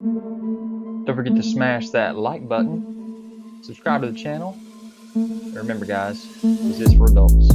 Don't forget to smash that like button, subscribe to the channel, and remember guys, this is for adults.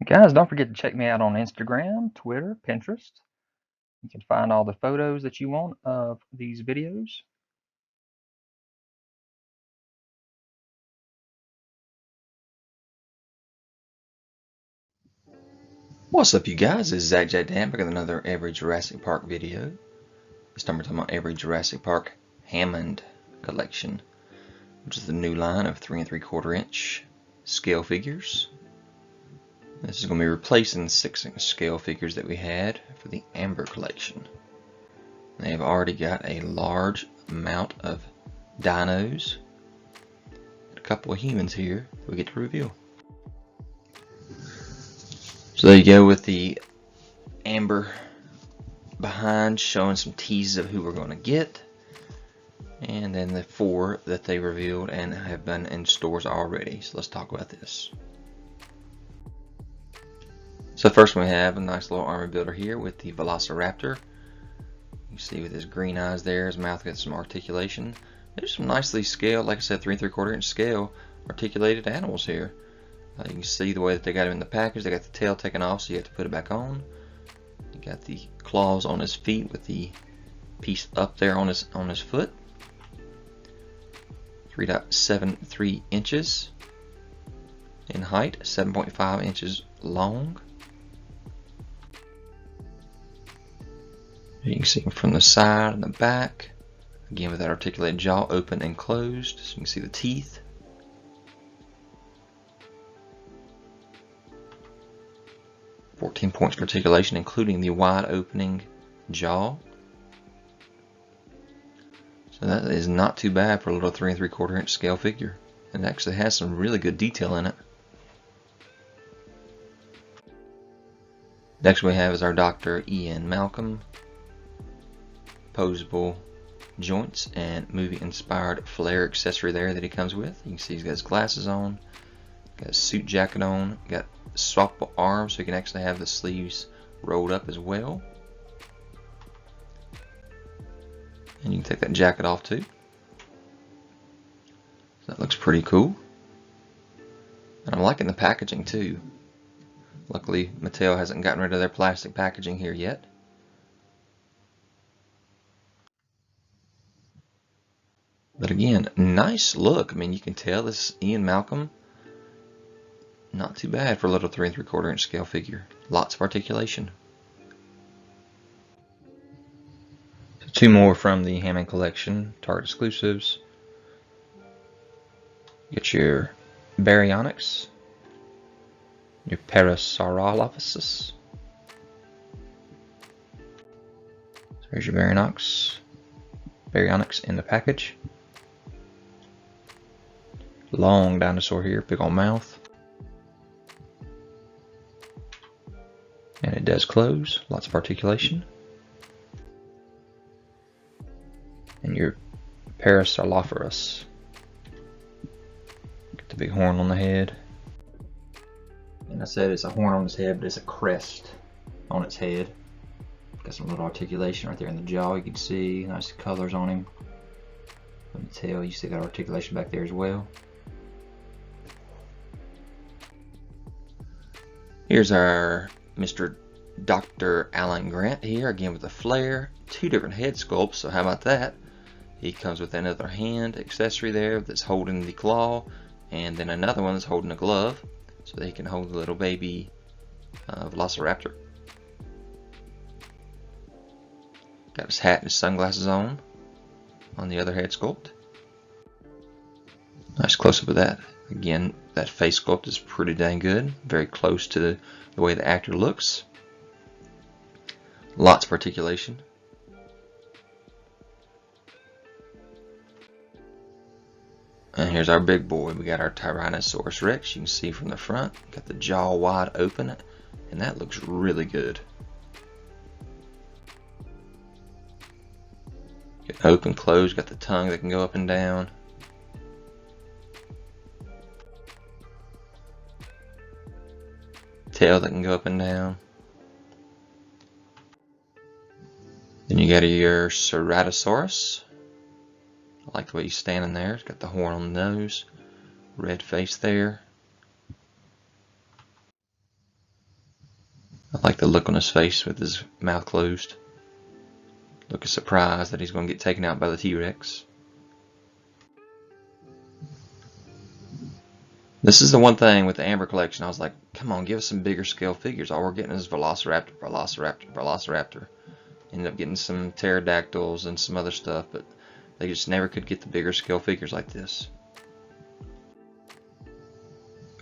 Guys, don't forget to check me out on Instagram, Twitter, Pinterest. You can find all the photos that you want of these videos. What's up you guys, this is Zach J. Dan back with another Every Jurassic Park video. This time we're talking about Every Jurassic Park Hammond collection, which is the new line of 3 3/4 inch scale figures. This is going to be replacing the 6-inch scale figures that we had for the Amber collection. They've already got a large amount of dinos and a couple of humans here that we get to reveal. So there you go with the Amber behind, showing some teases of who we're going to get, and then the 4 that they revealed and have been in stores already. So let's talk about this. So first we have a nice little armor builder here with the Velociraptor. You see with his green eyes there, his mouth got some articulation. There's some nicely scaled, like I said, 3 3/4 inch scale articulated animals here. You can see the way that they got him in the package. They got the tail taken off, so you have to put it back on. You got the claws on his feet with the piece up there on his foot. 3.73 inches in height, 7.5 inches long. You can see him from the side and the back. Again with that articulated jaw open and closed, so you can see the teeth. .14 points for articulation, including the wide opening jaw. So that is not too bad for a little 3 3/4 inch scale figure. It actually has some really good detail in it. Next we have is our Dr. Ian Malcolm. Posable joints and movie inspired flare accessory there that he comes with. You can see he's got his glasses on, got his suit jacket on, got swappable arms so you can actually have the sleeves rolled up as well. And you can take that jacket off too. So that looks pretty cool. And I'm liking the packaging too. Luckily Mattel hasn't gotten rid of their plastic packaging here yet. But again, nice look. I mean, you can tell this is Ian Malcolm. Not too bad for a little 3 3/4 inch scale figure. Lots of articulation. So 2 more from the Hammond collection, Target exclusives. Get your baryonyx, your parasaurus. So here's your baryonyx in the package. Long dinosaur here, big old mouth. And it does close, lots of articulation. And your parasaurus. Got the big horn on the head. And I said it's a horn on its head, but it's a crest on its head. Got some little articulation right there in the jaw, you can see. Nice colors on him. On the tail, you see that articulation back there as well. Here's our Mr. Dr. Alan Grant here, again with the flare. 2 different head sculpts, so how about that? He comes with another hand accessory there that's holding the claw, and then another one that's holding a glove, so that he can hold the little baby Velociraptor. Got his hat and his sunglasses on the other head sculpt. Nice close up of that Again, that face sculpt is pretty dang good. Very close to the way the actor looks. Lots of articulation. And here's our big boy. We got our Tyrannosaurus Rex. You can see from the front. Got the jaw wide open. And that looks really good. Got open, closed. Got the tongue that can go up and down. Tail that can go up and down. Then you got your ceratosaurus. I like the way he's standing there. He's got the horn on the nose, red face there. I like the look on his face with his mouth closed. Look of surprise that he's going to get taken out by the T-Rex. This is the one thing with the Amber collection. I was like, come on, give us some bigger scale figures. All we're getting is Velociraptor. Ended up getting some pterodactyls and some other stuff, but they just never could get the bigger scale figures like this.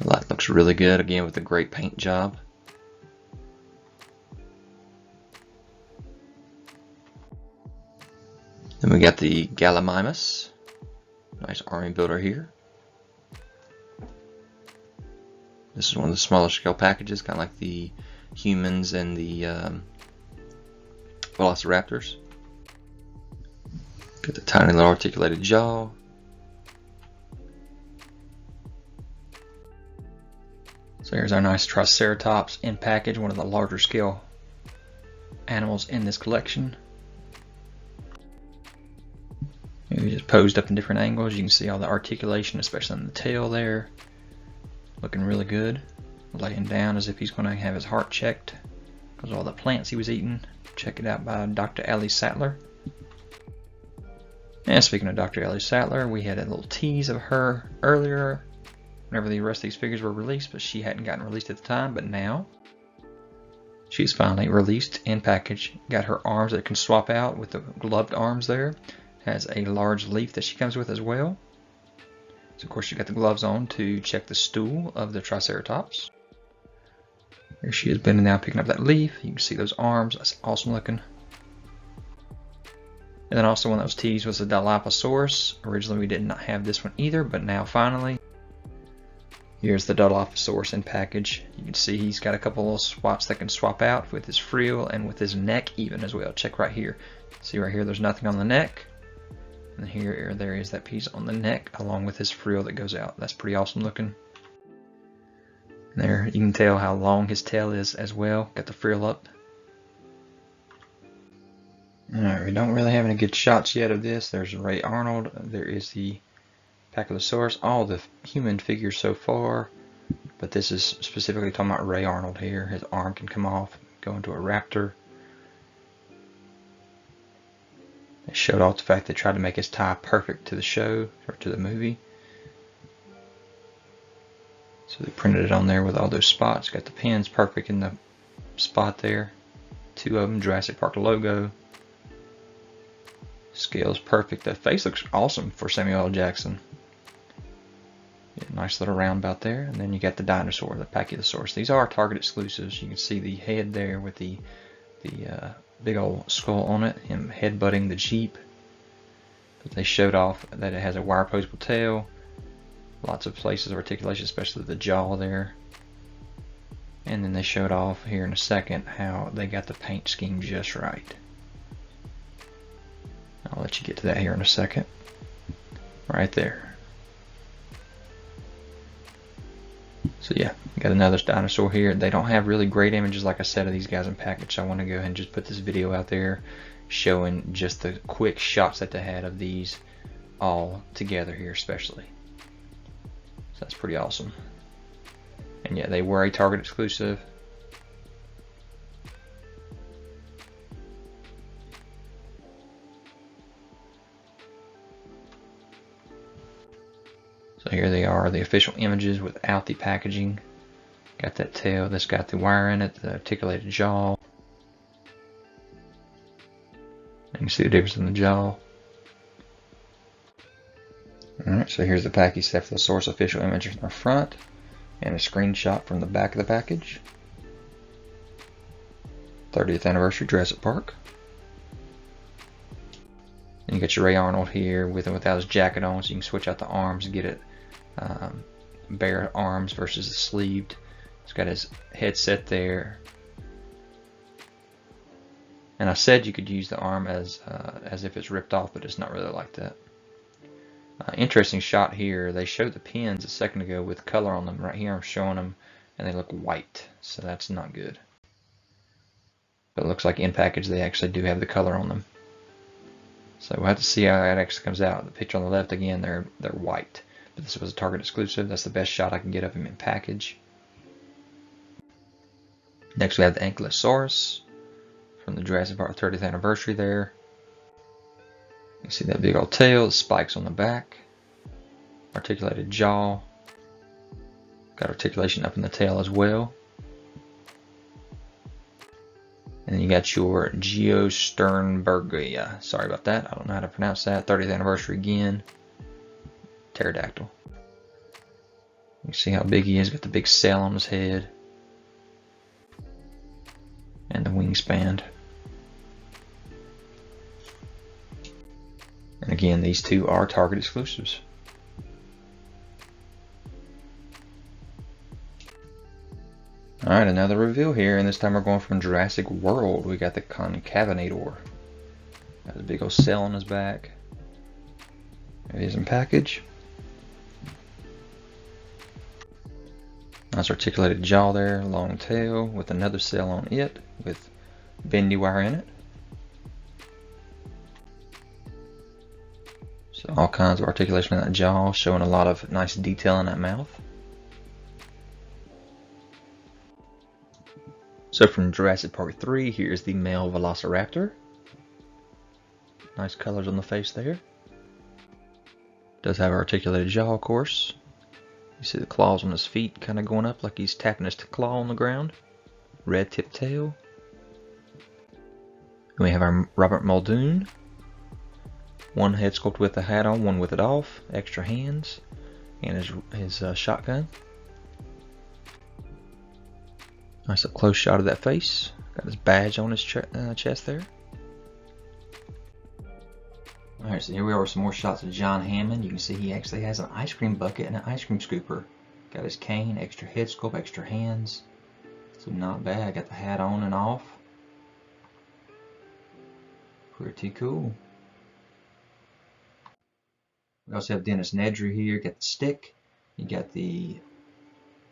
That looks really good, again with a great paint job. Then we got the gallimimus. Nice army builder here. This is one of the smaller scale packages, kind of like the humans and the Velociraptors. Got the tiny little articulated jaw. So here's our nice triceratops in package, one of the larger scale animals in this collection. We just posed up in different angles. You can see all the articulation, especially on the tail there. Looking really good. Laying down as if he's going to have his heart checked because of all the plants he was eating. Check it out by Dr. Ellie Sattler. And speaking of Dr. Ellie Sattler, we had a little tease of her earlier whenever the rest of these figures were released, but she hadn't gotten released at the time, but now she's finally released in package. Got her arms that can swap out with the gloved arms there. Has a large leaf that she comes with as well. So of course you got the gloves on to check the stool of the Triceratops. Here she is bending down picking up that leaf. You can see those arms. That's awesome looking. And then also one that was teased was the Dilophosaurus. Originally we did not have this one either, but now finally. Here's the Dilophosaurus in package. You can see he's got a couple little spots that can swap out with his frill and with his neck even as well. Check right here. See right here there's nothing on the neck. And here there is that piece on the neck along with his frill that goes out. That's pretty awesome looking. And there you can tell how long his tail is as well. Got the frill up. Alright, we don't really have any good shots yet of this. There's Ray Arnold. There is the Pachylosaurus. All the human figures so far. But this is specifically talking about Ray Arnold here. His arm can come off, go into a raptor. They showed off the fact they tried to make his tie perfect to the show, or to the movie. So they printed it on there with all those spots. Got the pins perfect in the spot there. Two of them, Jurassic Park logo. Scale's perfect. The face looks awesome for Samuel L. Jackson. Yeah, nice little roundabout there. And then you got the dinosaur, the pachythosaurus. These are Target exclusives. You can see the head there with the big old skull on it, him headbutting the Jeep. But they showed off that it has a wire opposable tail, lots of places of articulation, especially the jaw there. And then they showed off here in a second how they got the paint scheme just right. I'll let you get to that here in a second. Right there. So yeah, we got another dinosaur here. They don't have really great images, like I said, of these guys in package. So I want to go ahead and just put this video out there showing just the quick shots that they had of these all together here especially. So that's pretty awesome. And yeah, they were a Target exclusive. So here they are, the official images without the packaging. Got that tail, that's got the wire in it, the articulated jaw. You can see the difference in the jaw. Alright, so here's the pachycephalosaurus official image in the front and a screenshot from the back of the package. 30th anniversary Jurassic Park. And you got your Ray Arnold here with and without his jacket on, so you can switch out the arms and get it bare arms versus the sleeved. He's got his headset there. And I said you could use the arm as if it's ripped off, but it's not really like that. Interesting shot here. They showed the pins a second ago with color on them. Right here I'm showing them and they look white, so that's not good. But it looks like in package they actually do have the color on them. So we'll have to see how that actually comes out. The picture on the left, again, they're white. But this was a Target exclusive. That's the best shot I can get of them in package. Next we have the ankylosaurus from the Jurassic Park 30th anniversary there. You see that big old tail, the spikes on the back, articulated jaw, got articulation up in the tail as well. And then you got your geosterbergia. Sorry about that, I don't know how to pronounce that. 30th anniversary again. Pterodactyl. You see how big he is, got the big sail on his head. And the wingspan. And again, these two are Target exclusives. Alright, another reveal here, and this time we're going from Jurassic World. We got the convater. Got a big old cell on his back. There it is in package. Nice articulated jaw there, long tail with another cell on it with bendy wire in it. So all kinds of articulation in that jaw, showing a lot of nice detail in that mouth. So from Jurassic Park 3, here's the male Velociraptor. Nice colors on the face there. Does have an articulated jaw, of course. You see the claws on his feet kind of going up like he's tapping his claw on the ground. Red tip tail. And we have our Robert Muldoon. One head sculpt with the hat on, one with it off. Extra hands. And his shotgun. Nice up close shot of that face. Got his badge on his chest there. Alright, so here we are with some more shots of John Hammond. You can see he actually has an ice cream bucket and an ice cream scooper. Got his cane, extra head sculpt, extra hands. So not bad. Got the hat on and off. Pretty cool. We also have Dennis Nedry here. Got the stick. You got the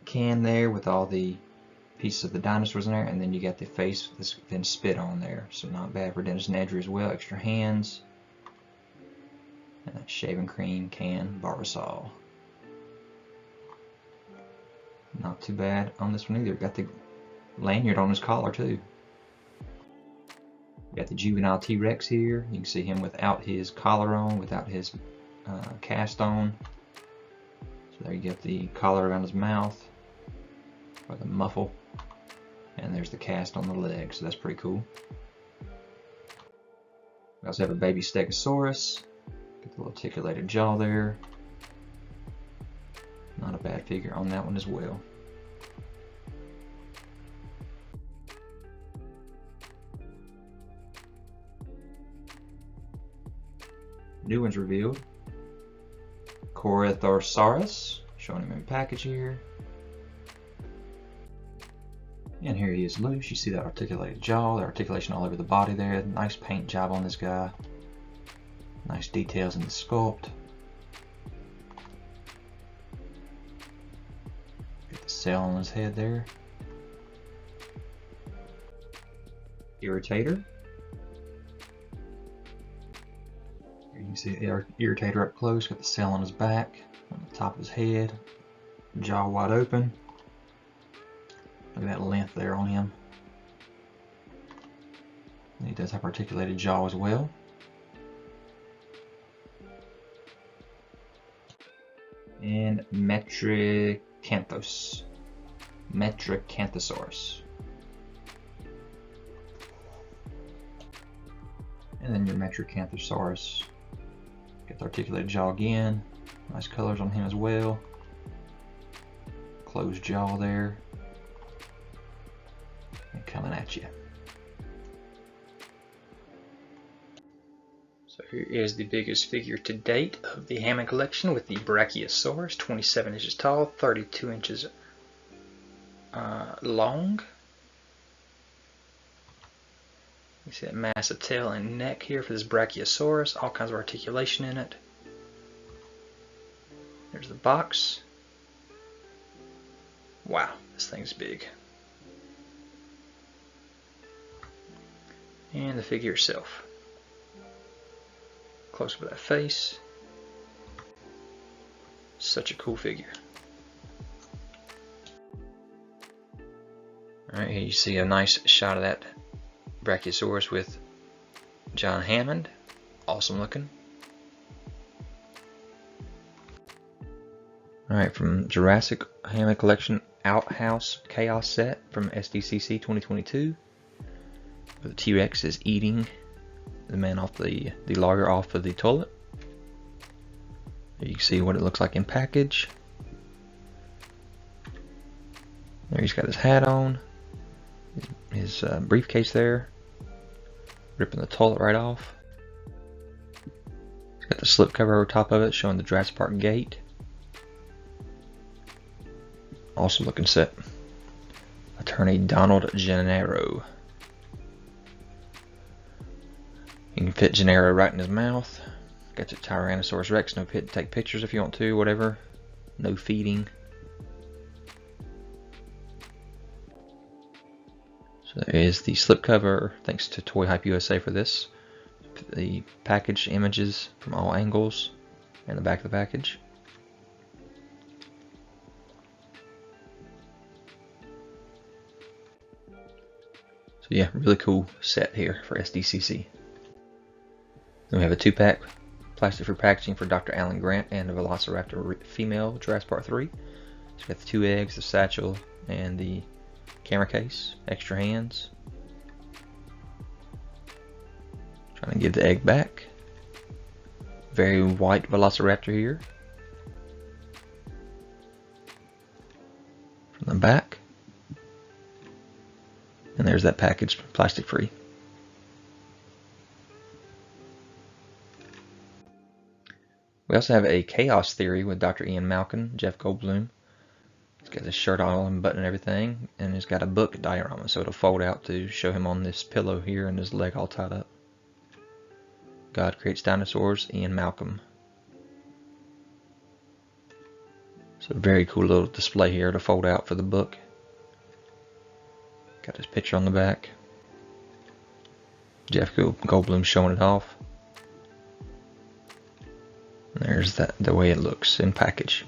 can there with all the pieces of the dinosaurs in there, and then you got the face that's been spit on there. So not bad for Dennis Nedry as well. Extra hands. And that shaving cream can bar saw. Not too bad on this one either. Got the lanyard on his collar too. Got the juvenile T-Rex here. You can see him without his collar on, without his cast on. So there you get the collar around his mouth, or the muffle, and there's the cast on the leg. So that's pretty cool. We also have a baby Stegosaurus. Get the little articulated jaw there. Not a bad figure on that one as well. New ones revealed. Carnotosaurus, showing him in package here. And here he is loose. You see that articulated jaw, the articulation all over the body there. Nice paint job on this guy. Nice details in the sculpt. Get the cell on his head there. Irrtotar. Here you can see the Irrtotar up close. Got the cell on his back, on the top of his head. Jaw wide open. Look at that length there on him. And he does have articulated jaw as well. And metricalcanthosaurus. And then your metricalcanthosaurus. Get the articulated jaw again. Nice colors on him as well. Closed jaw there. And coming at you. So here is the biggest figure to date of the Hammond collection with the brachiosaurus, 27 inches tall, 32 inches long. You see that massive tail and neck here for this brachiosaurus, all kinds of articulation in it. There's the box. Wow, this thing's big. And the figure itself. Close up of that face. Such a cool figure. Alright, here you see a nice shot of that brachiosaurus with John Hammond. Awesome looking. Alright, from Jurassic Hammond Collection Outhouse Chaos Set from SDCC 2022. The T-Rex is eating the man off the lawyer off of the toilet. There you can see what it looks like in package. There he's got his hat on, his briefcase there, ripping the toilet right off. He's got the slip cover over top of it showing the Jurassic Park gate. Awesome looking set. Attorney Donald Gennaro. You can fit Gennaro right in his mouth. Got your Tyrannosaurus Rex, no pit, take pictures if you want to, whatever. No feeding. So there is the slipcover, thanks to Toy Hype USA for this. The package images from all angles and the back of the package. So yeah, really cool set here for SDCC. Then we have a 2-pack plastic-free packaging for Dr. Alan Grant and the Velociraptor female Jurassic Park 3. So got the 2 eggs, the satchel, and the camera case. Extra hands. Trying to give the egg back. Very white Velociraptor here. From the back. And there's that package, plastic-free. We also have a Chaos Theory with Dr. Ian Malcolm, Jeff Goldblum. He's got his shirt on and button and everything, and he's got a book diorama, so it'll fold out to show him on this pillow here and his leg all tied up. God Creates Dinosaurs, Ian Malcolm. So a very cool little display here to fold out for the book. Got his picture on the back. Jeff Goldblum showing it off. And there's the way it looks in package.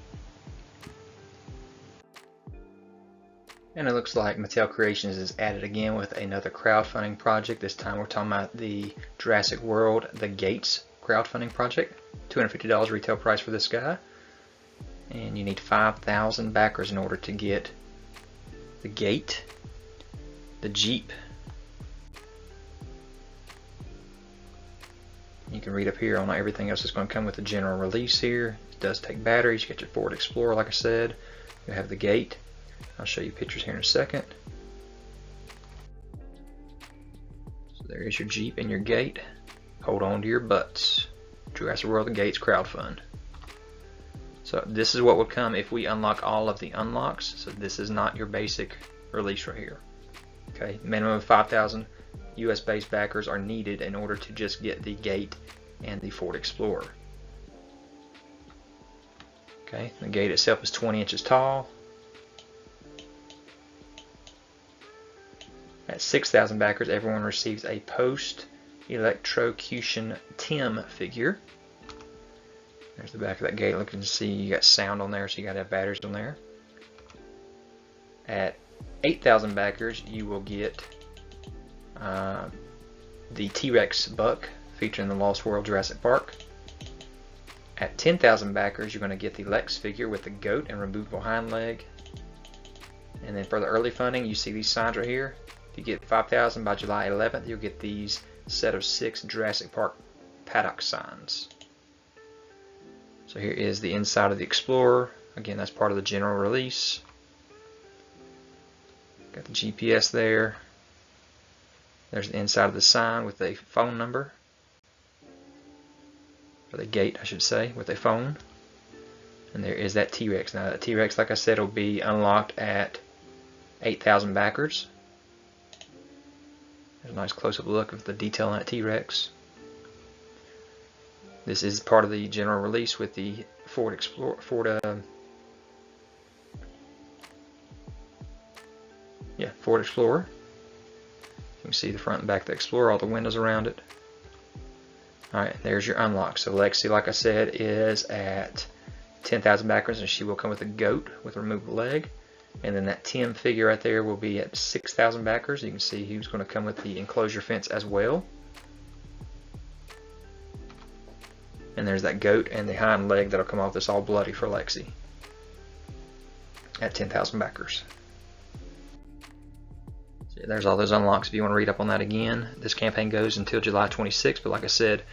And it looks like Mattel Creations is at it again with another crowdfunding project. This time we're talking about the Jurassic World The Gates crowdfunding project. $250 retail price for this guy. And you need 5,000 backers in order to get the gate, the Jeep. You can read up here on everything else that's going to come with the general release here. It does take batteries. You get your Ford Explorer, like I said. You have the gate. I'll show you pictures here in a second. So there is your Jeep and your gate. Hold on to your butts. Jurassic World The Gates crowdfund. So this is what will come if we unlock all of the unlocks. So this is not your basic release right here. Okay, minimum of 5,000 US based backers are needed in order to just get the gate and the Ford Explorer. Okay, the gate itself is 20 inches tall. At 6,000 backers, everyone receives a post-electrocution Tim figure. There's the back of that gate. Look, you can see you got sound on there, so you got to have batteries on there. At 8,000 backers, you will get the T-Rex buck featuring the Lost World Jurassic Park. At 10,000 backers, you're going to get the Lex figure with the goat and removable hind leg. And then for the early funding, you see these signs right here. If you get 5,000 by July 11th, you'll get these set of 6 Jurassic Park paddock signs. So here is the inside of the Explorer. Again, that's part of the general release. Got the GPS there. There's the inside of the sign with a phone number. Or the gate, I should say, with a phone. And there is that T-Rex. Now that T-Rex, like I said, will be unlocked at 8,000 backers. There's a nice close-up look of the detail on that T-Rex. This is part of the general release with the Ford Explorer. Ford Explorer. You can see the front and back of the Explorer, all the windows around it. Alright, there's your unlock. So Lexi, like I said, is at 10,000 backers, and she will come with a goat with a removable leg. And then that Tim figure right there will be at 6,000 backers. You can see he's going to come with the enclosure fence as well. And there's that goat and the hind leg that'll come off this all bloody for Lexi at 10,000 backers. So there's all those unlocks if you want to read up on that again. This campaign goes until July 26th, but like I said,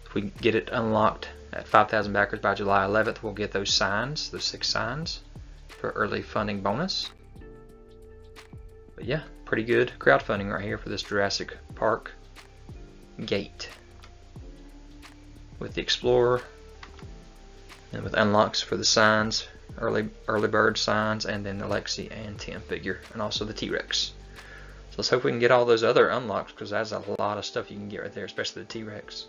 if we get it unlocked at 5,000 backers by July 11th, we'll get those signs, those 6 signs, for early funding bonus. But yeah, pretty good crowdfunding right here for this Jurassic Park gate with the Explorer and with unlocks for the signs, early bird signs, and then the Lexi and Tim figure, and also the T-Rex. So let's hope we can get all those other unlocks, because that's a lot of stuff you can get right there, especially the T-Rex.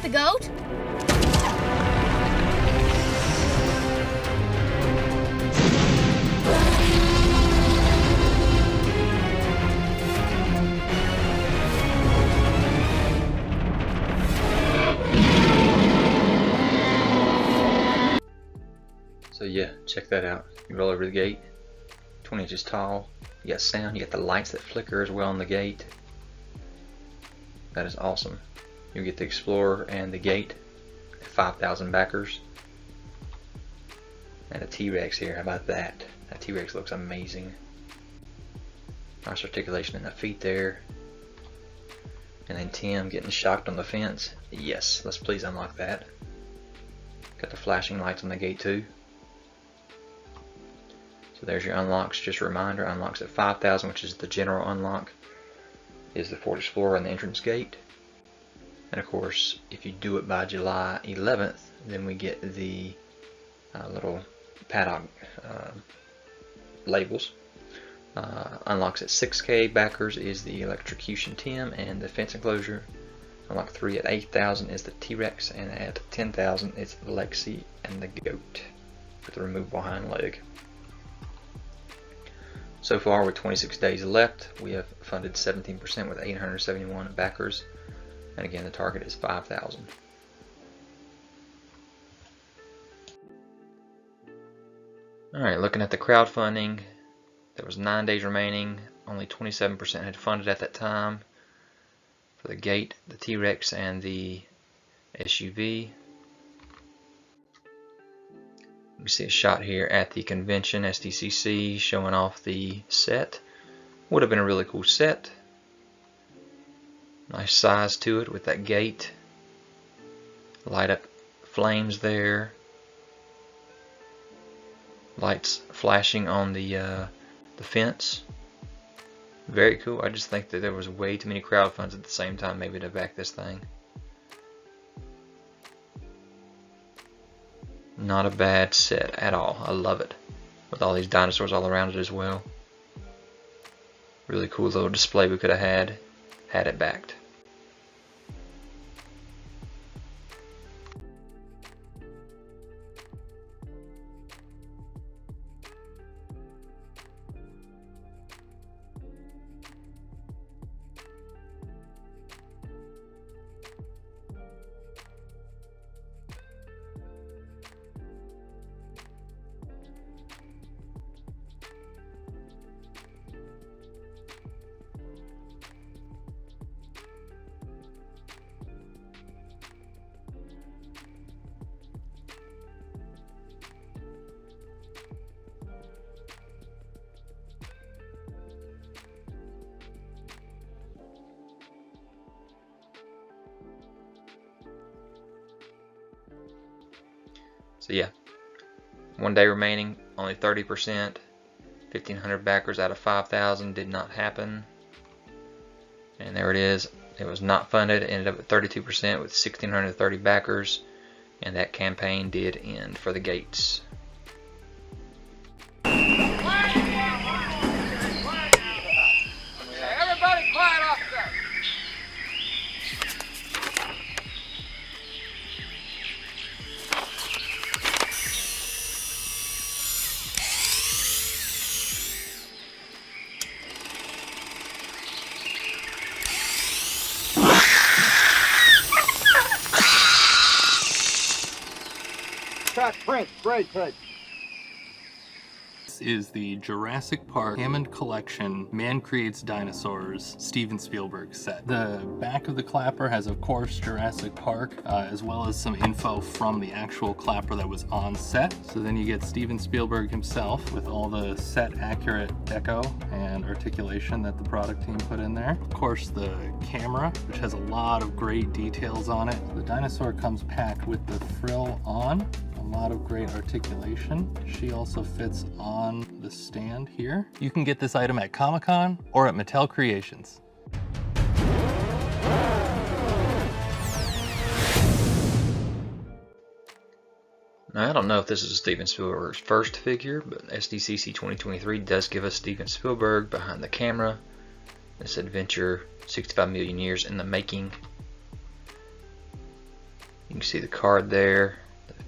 The goat? So yeah, check that out. You roll over the gate, 20 inches tall. You got sound, you got the lights that flicker as well on the gate. That is awesome. You'll get the Explorer and the gate at 5,000 backers. And a T-Rex here, how about that? That T-Rex looks amazing. Nice articulation in the feet there. And then Tim getting shocked on the fence. Yes, let's please unlock that. Got the flashing lights on the gate too. So there's your unlocks. Just a reminder, unlocks at 5,000, which is the general unlock, is the Ford Explorer and the entrance gate. And of course, if you do it by July 11th, then we get the little paddock labels. Unlocks at 6K backers is the electrocution Tim and the fence enclosure. Unlock 3 at 8,000 is the T-Rex, and at 10,000 it's the Lexi and the goat with the removable hind leg. So far, with 26 days left, we have funded 17% with 871 backers. And again, the target is 5,000. Alright, looking at the crowdfunding, there was 9 days remaining. Only 27% had funded at that time for the gate, the T-Rex, and the SUV. You can see a shot here at the convention, SDCC, showing off the set. Would have been a really cool set. Nice size to it with that gate. Light up flames there. Lights flashing on the fence. Very cool. I just think that there was way too many crowd funds at the same time maybe to back this thing. Not a bad set at all. I love it. With all these dinosaurs all around it as well. Really cool little display we could have had it backed. So yeah, 1 day remaining, only 30%, 1,500 backers out of 5,000 did not happen. And there it is. It was not funded. It ended up at 32% with 1,630 backers, and that campaign did end for the Gates. Everybody quiet off there. Great. This is the Jurassic Park Hammond Collection Man Creates Dinosaurs Steven Spielberg set. The back of the clapper has, of course, Jurassic Park, as well as some info from the actual clapper that was on set. So then you get Steven Spielberg himself with all the set accurate deco and articulation that the product team put in there. Of course, the camera, which has a lot of great details on it. The dinosaur comes packed with the frill on. A lot of great articulation. She also fits on the stand here. You can get this item at Comic-Con or at Mattel Creations. Now, I don't know if this is Steven Spielberg's first figure, but SDCC 2023 does give us Steven Spielberg behind the camera. This adventure, 65 million years in the making. You can see the card there.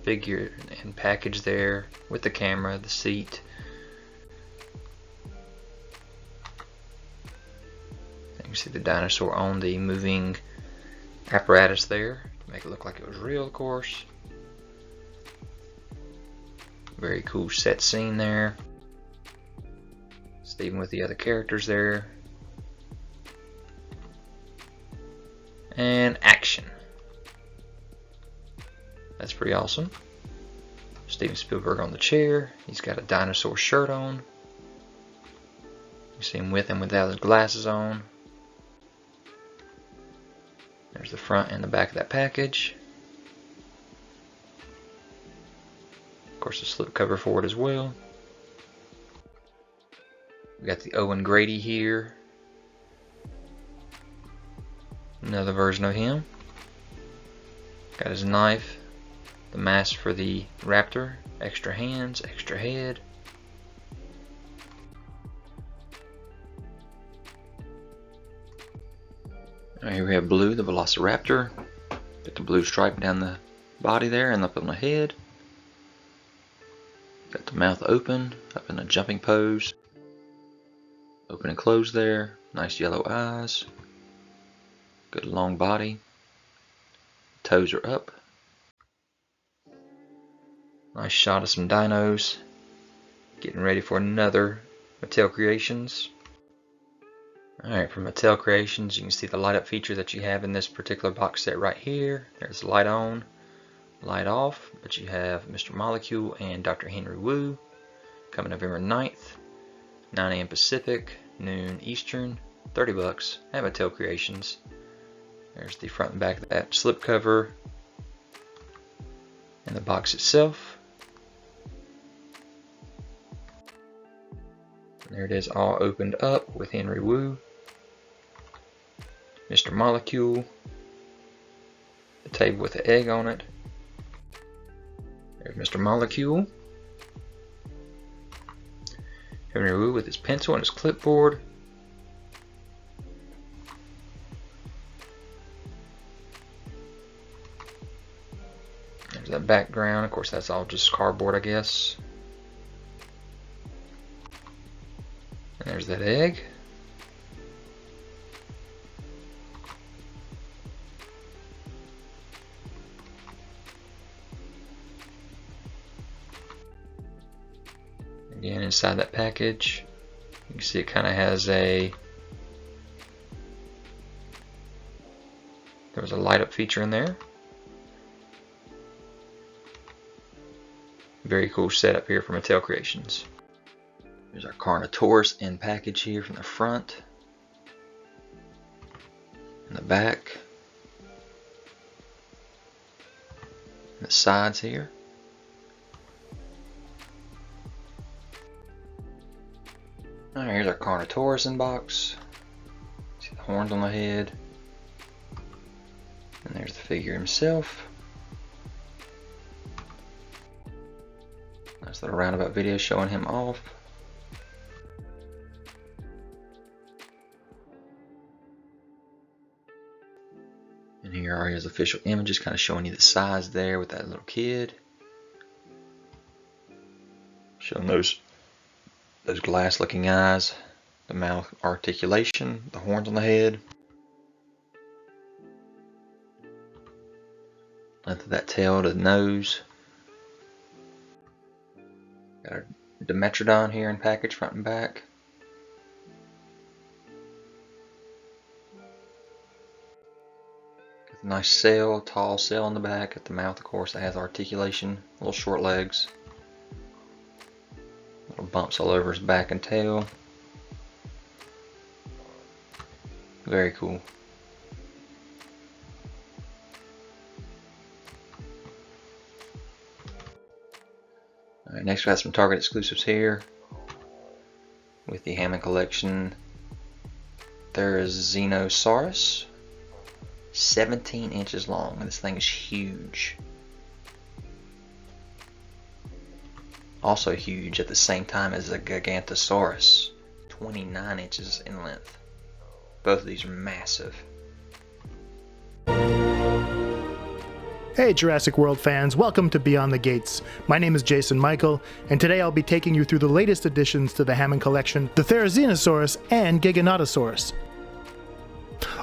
Figure and package there with the camera, the seat. You can see the dinosaur on the moving apparatus there to make it look like it was real, of course. Very cool set scene there. Steven with the other characters there. And action. That's pretty awesome. Steven Spielberg on the chair. He's got a dinosaur shirt on. You see him with and without his glasses on. There's the front and the back of that package. Of course, the slip cover for it as well. We got the Owen Grady here. Another version of him. Got his knife. The mask for the raptor, extra hands, extra head. Right, here we have Blue, the Velociraptor. Got the blue stripe down the body there and up on the head. Got the mouth open, up in a jumping pose. Open and close there. Nice yellow eyes. Good long body. Toes are up. Nice shot of some dinos. Getting ready for another Mattel Creations. Alright, from Mattel Creations, you can see the light up feature that you have in this particular box set right here. There's light on. light off, but you have Mr. Molecule and Dr. Henry Wu coming November 9th, 9 a.m. Pacific, noon Eastern, $30 at Mattel Creations. There's the front and back of that slipcover and the box itself. And there it is, all opened up with Henry Wu, Mr. Molecule, the table with the egg on it. There's Mr. Molecule, Henry Wu with his pencil and his clipboard. There's that background, of course that's all just cardboard, I guess. And there's that egg. Again, inside that package, you can see it kind of has there was a light up feature in there. Very cool setup here for Mattel Creations. There's our Carnotaurus in package here from the front and the back, and the sides here. Alright, here's our Carnotaurus in box. See the horns on the head. And there's the figure himself. Nice little roundabout video showing him off. And here are his official images, kind of showing you the size there with that little kid. Showing those glass looking eyes, the mouth articulation, the horns on the head, length of that tail to the nose. Got our dimetodon here in package, front and back. Got a nice sail, tall sail on the back. At the mouth, of course, that has articulation, little short legs. Little bumps all over his back and tail. Very cool. Alright, next we have some Target exclusives here with the Hammond collection. Therizinosaurus, 17 inches long, and this thing is huge. Also huge at the same time as the gigantosaurus, 29 inches in length. Both of these are massive. Hey Jurassic World fans, welcome to Beyond the Gates. My name is Jason Michael, and today I'll be taking you through the latest additions to the Hammond collection, the Therizinosaurus and gigantosaurus.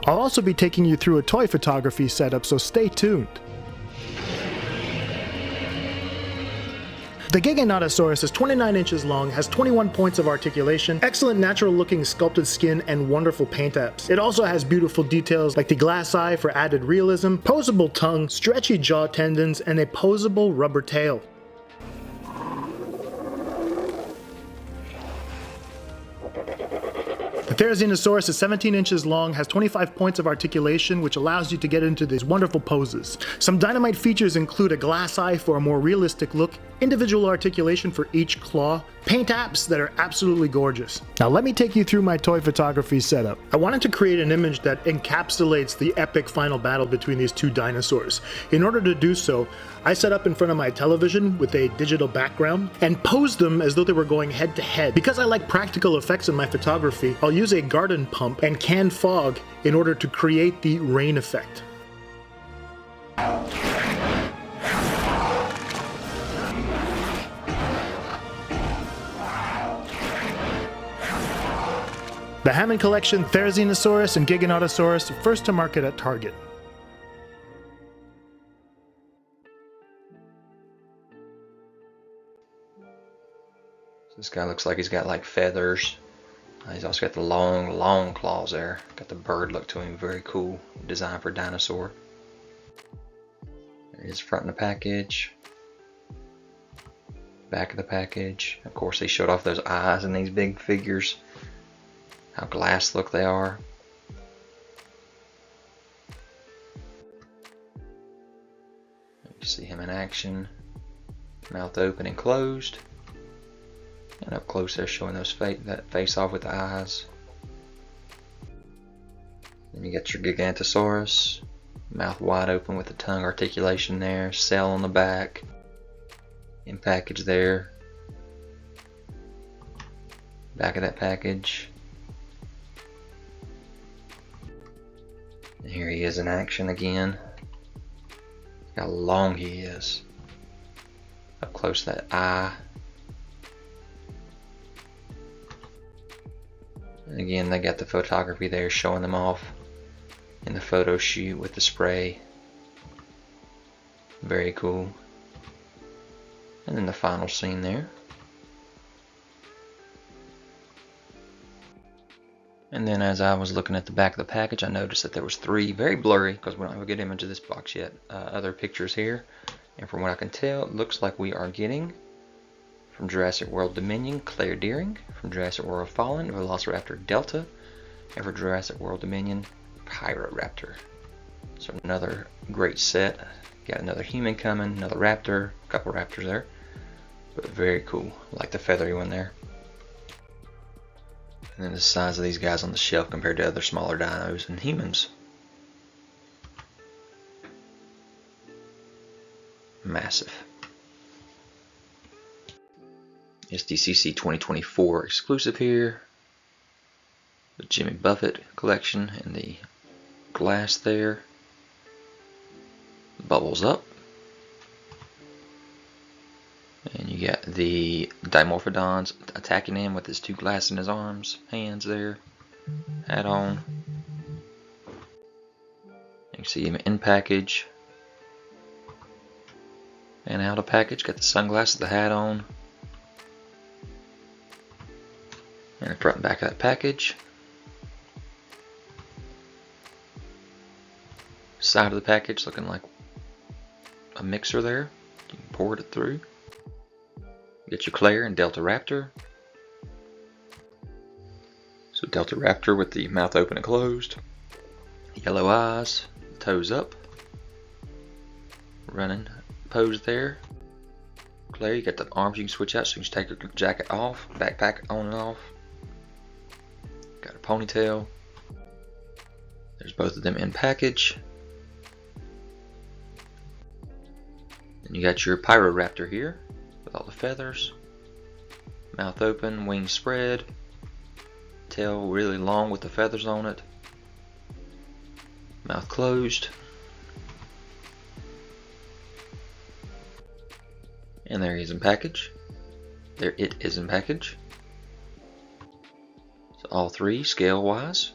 I'll also be taking you through a toy photography setup, so stay tuned. The gigantosaurus is 29 inches long, has 21 points of articulation, excellent natural looking sculpted skin, and wonderful paint apps. It also has beautiful details like the glass eye for added realism, posable tongue, stretchy jaw tendons, and a posable rubber tail. The Therizinosaurus is 17 inches long, has 25 points of articulation, which allows you to get into these wonderful poses. Some dynamite features include a glass eye for a more realistic look, individual articulation for each claw, paint apps that are absolutely gorgeous. Now let me take you through my toy photography setup. I wanted to create an image that encapsulates the epic final battle between these two dinosaurs. In order to do so, I set up in front of my television with a digital background and posed them as though they were going head to head. Because I like practical effects in my photography, I'll use a garden pump and canned fog in order to create the rain effect. The Hammond collection, Therizinosaurus and gigantosaurus, first to market at Target. This guy looks like he's got like feathers. He's also got the long claws there. Got the bird look to him, very cool design for a dinosaur. There is front of the package, back of the package. Of course, they showed off those eyes in these big figures, how glass look they are. You see him in action, mouth open and closed, and up close they're showing those that face off with the eyes. Then you got your gigantosaurus, mouth wide open with the tongue articulation there, cell on the back, in package there, back of that package. And here he is in action again. How long he is. Up close that eye. And again, they got the photography there showing them off in the photo shoot with the spray. Very cool. And then the final scene there. And then as I was looking at the back of the package, I noticed that there was three, very blurry because we don't have a good image of this box yet, other pictures here. And from what I can tell, it looks like we are getting from Jurassic World Dominion, Claire Deering, from Jurassic World Fallen, Velociraptor Delta, and for Jurassic World Dominion, Irrtotar. So another great set. Got another human coming, another raptor, a couple raptors there. But very cool. I like the feathery one there. And then the size of these guys on the shelf compared to other smaller dinos and humans. Massive. SDCC 2024 exclusive here. The Jimmy Buffett collection and the glass there. Bubbles up. And you got the dimetodons attacking him with his two glass in his arms, hands there, hat on. You can see him in package and out of package. Got the sunglasses, the hat on, and the front and back of that package. Side of the package looking like a mixer there. You can pour it through. Get your Claire and Delta Raptor. So Delta Raptor with the mouth open and closed. Yellow eyes, toes up. Running pose there. Claire, you got the arms you can switch out so you can take your jacket off, backpack on and off. Got a ponytail. There's both of them in package. And you got your Pyroraptor here with all the feathers. Mouth open, wings spread. Tail really long with the feathers on it. Mouth closed. And there he is in package. There it is in package. So all three scale wise.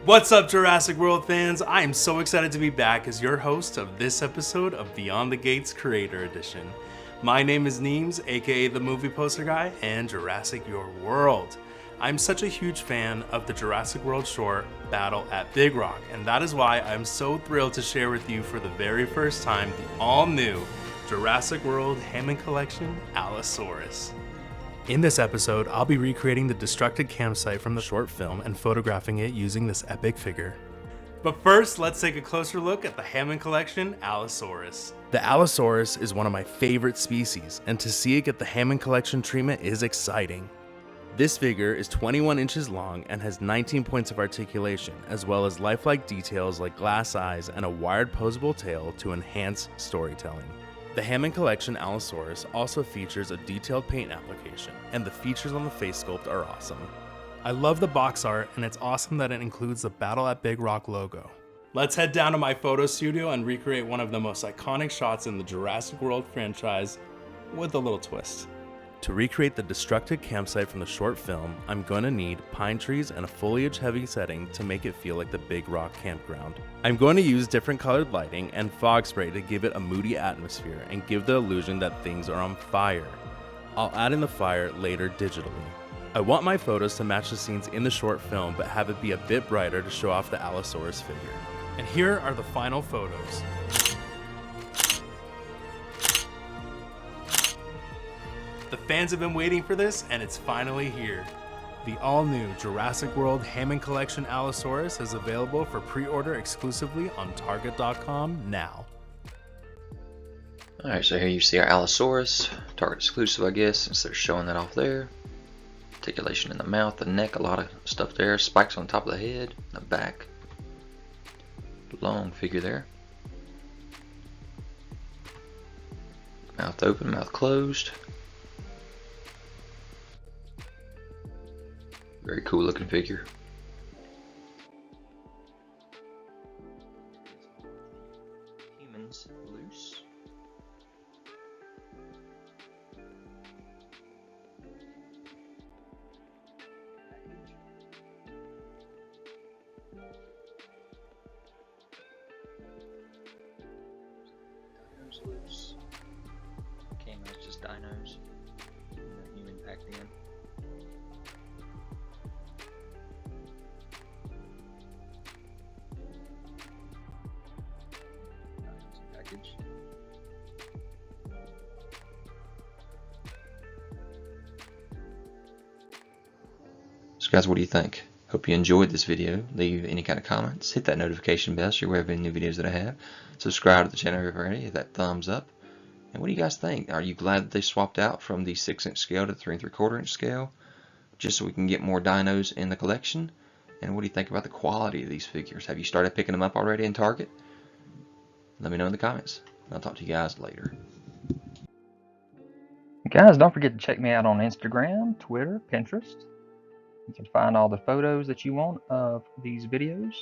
What's up, Jurassic World fans? I am so excited to be back as your host of this episode of Beyond the Gates Creator Edition. My name is Neems, aka the Movie Poster Guy, and Jurassic Your World. I'm such a huge fan of the Jurassic World short, Battle at Big Rock, and that is why I'm so thrilled to share with you for the very first time the all-new Jurassic World Hammond Collection, Allosaurus. In this episode, I'll be recreating the destructed campsite from the short film and photographing it using this epic figure. But first, let's take a closer look at the Hammond Collection Allosaurus. The Allosaurus is one of my favorite species, and to see it get the Hammond Collection treatment is exciting. This figure is 21 inches long and has 19 points of articulation, as well as lifelike details like glass eyes and a wired posable tail to enhance storytelling. The Hammond Collection Allosaurus also features a detailed paint application, and the features on the face sculpt are awesome. I love the box art, and it's awesome that it includes the Battle at Big Rock logo. Let's head down to my photo studio and recreate one of the most iconic shots in the Jurassic World franchise with a little twist. To recreate the destructed campsite from the short film, I'm going to need pine trees and a foliage-heavy setting to make it feel like the Big Rock campground. I'm going to use different colored lighting and fog spray to give it a moody atmosphere and give the illusion that things are on fire. I'll add in the fire later digitally. I want my photos to match the scenes in the short film, but have it be a bit brighter to show off the Allosaurus figure. And here are the final photos. The fans have been waiting for this, and it's finally here. The all-new Jurassic World Hammond Collection Allosaurus is available for pre-order exclusively on Target.com now. Alright, so here you see our Allosaurus, Target exclusive I guess, since they're showing that off there. Articulation in the mouth, the neck, a lot of stuff there. Spikes on top of the head, the back. Long figure there. Mouth open, mouth closed. Very cool looking figure. Humans loose. Dinos loose. Came out just dinos. No human packed in. Package. So guys, what do you think? Hope you enjoyed this video. Leave any kind of comments. Hit that notification bell so you're aware of any new videos that I have. Subscribe to the channel if you've already. Hit that thumbs up. And what do you guys think? Are you glad that they swapped out from the 6-inch scale to the 3 3/4-inch scale? Just so we can get more dinos in the collection? And what do you think about the quality of these figures? Have you started picking them up already in Target? Let me know in the comments. I'll talk to you guys later. Guys, don't forget to check me out on Instagram, Twitter, Pinterest. You can find all the photos that you want of these videos.